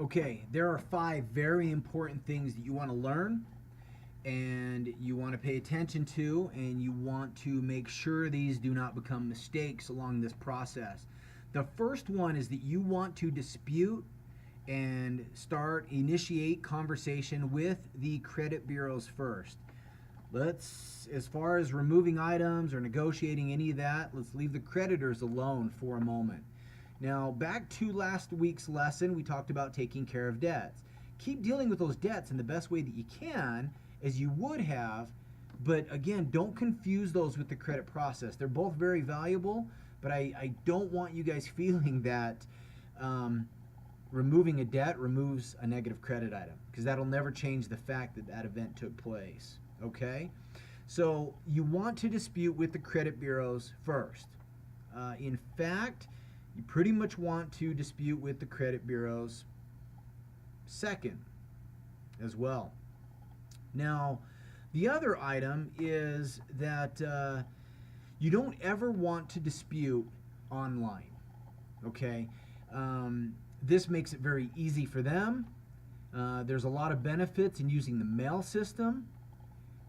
Okay, there are 5 very important things that you want to learn and you want to pay attention to, and you want to make sure these do not become mistakes along this process. The first one is that you want to dispute and initiate conversation with the credit bureaus first. As far as removing items or negotiating any of that, let's leave the creditors alone for a moment. Now, back to last week's lesson, we talked about taking care of debts. Keep dealing with those debts in the best way that you can, as you would have, but again, don't confuse those with the credit process. They're both very valuable, but I don't want you guys feeling that removing a debt removes a negative credit item, because that'll never change the fact that that event took place. Okay? So you want to dispute with the credit bureaus first. In fact, you pretty much want to dispute with the credit bureaus second as well. Now, the other item is that you don't ever want to dispute online. Okay? This makes it very easy for them. There's a lot of benefits in using the mail system,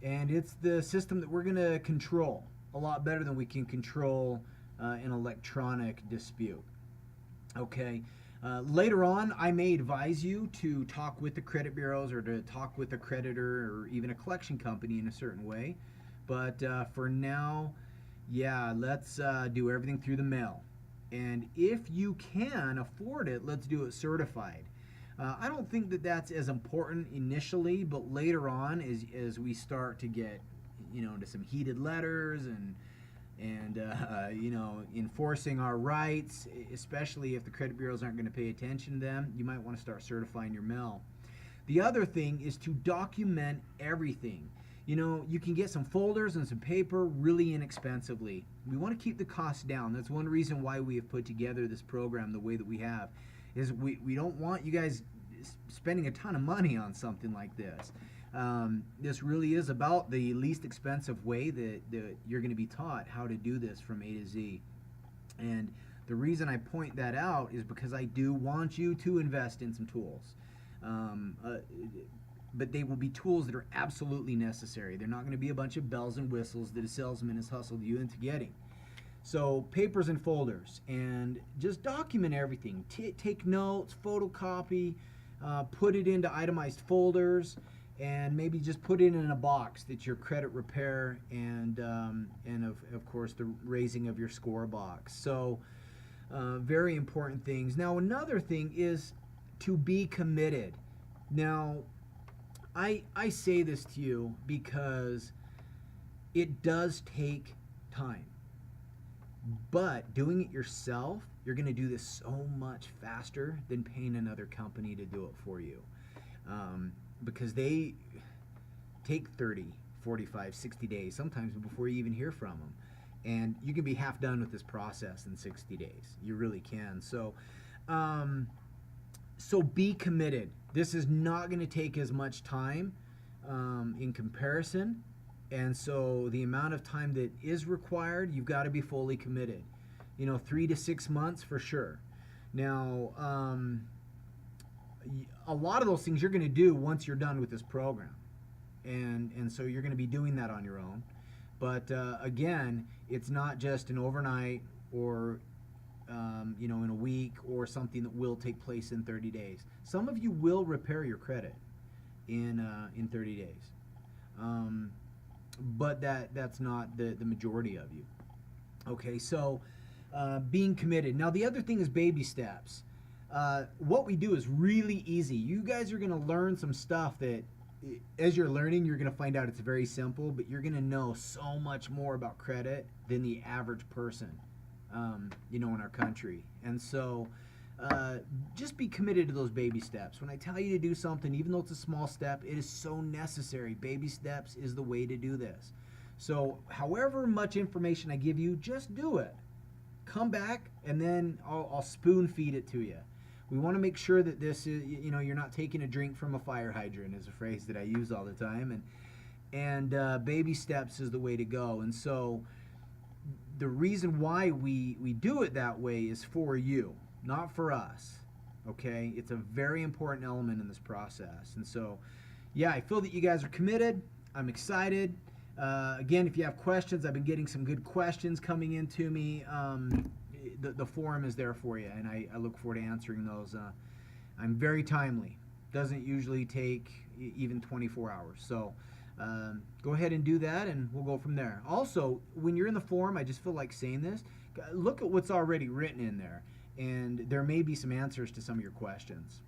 and it's the system that we're going to control a lot better than we can control an electronic dispute. Okay. Later on, I may advise you to talk with the credit bureaus or to talk with a creditor or even a collection company in a certain way. But for now, yeah, let's do everything through the mail. And if you can afford it, let's do it certified. I don't think that that's as important initially, but later on, as we start to get, to some heated letters and enforcing our rights, especially if the credit bureaus aren't going to pay attention to them, you might want to start certifying your mail. The other thing is to document everything. You can get some folders and some paper really inexpensively. We want to keep the costs down. That's one reason why we have put together this program the way that we have, is we don't want you guys spending a ton of money on something like this. This really is about the least expensive way that you're going to be taught how to do this from A to Z. And the reason I point that out is because I do want you to invest in some tools. But they will be tools that are absolutely necessary. They're not going to be a bunch of bells and whistles that a salesman has hustled you into getting. So papers and folders, and just document everything. Take notes, photocopy, put it into itemized folders, and maybe just put it in a box that's your credit repair and of course the raising of your score box. So very important things. Now another thing is to be committed. Now I say this to you because it does take time. But doing it yourself, you're going to do this so much faster than paying another company to do it for you. Because they take 30, 45, 60 days, sometimes before you even hear from them. And you can be half done with this process in 60 days. You really can. So be committed. This is not going to take as much time in comparison. And so the amount of time that is required, you've got to be fully committed. 3 to 6 months for sure. Now, a lot of those things you're going to do once you're done with this program. And so you're going to be doing that on your own. But again, it's not just an overnight or in a week or something that will take place in 30 days. Some of you will repair your credit in 30 days. But that's not the majority of you. Okay, so being committed. Now the other thing is baby steps. What we do is really easy. You guys are going to learn some stuff that as you're learning, you're going to find out it's very simple, but you're going to know so much more about credit than the average person, in our country. And so just be committed to those baby steps. When I tell you to do something, even though it's a small step, it is so necessary. Baby steps is the way to do this. So however much information I give you, just do it. Come back, and then I'll spoon feed it to you. We want to make sure that this is, you're not taking a drink from a fire hydrant, is a phrase that I use all the time. And baby steps is the way to go. And so the reason why we do it that way is for you, not for us. Okay, it's a very important element in this process. And so, yeah, I feel that you guys are committed. I'm excited. Again, if you have questions, I've been getting some good questions coming into me. The forum is there for you, and I look forward to answering those. I'm very timely. Doesn't usually take even 24 hours. So go ahead and do that, and we'll go from there. Also, when you're in the forum, I just feel like saying this, look at what's already written in there, and there may be some answers to some of your questions.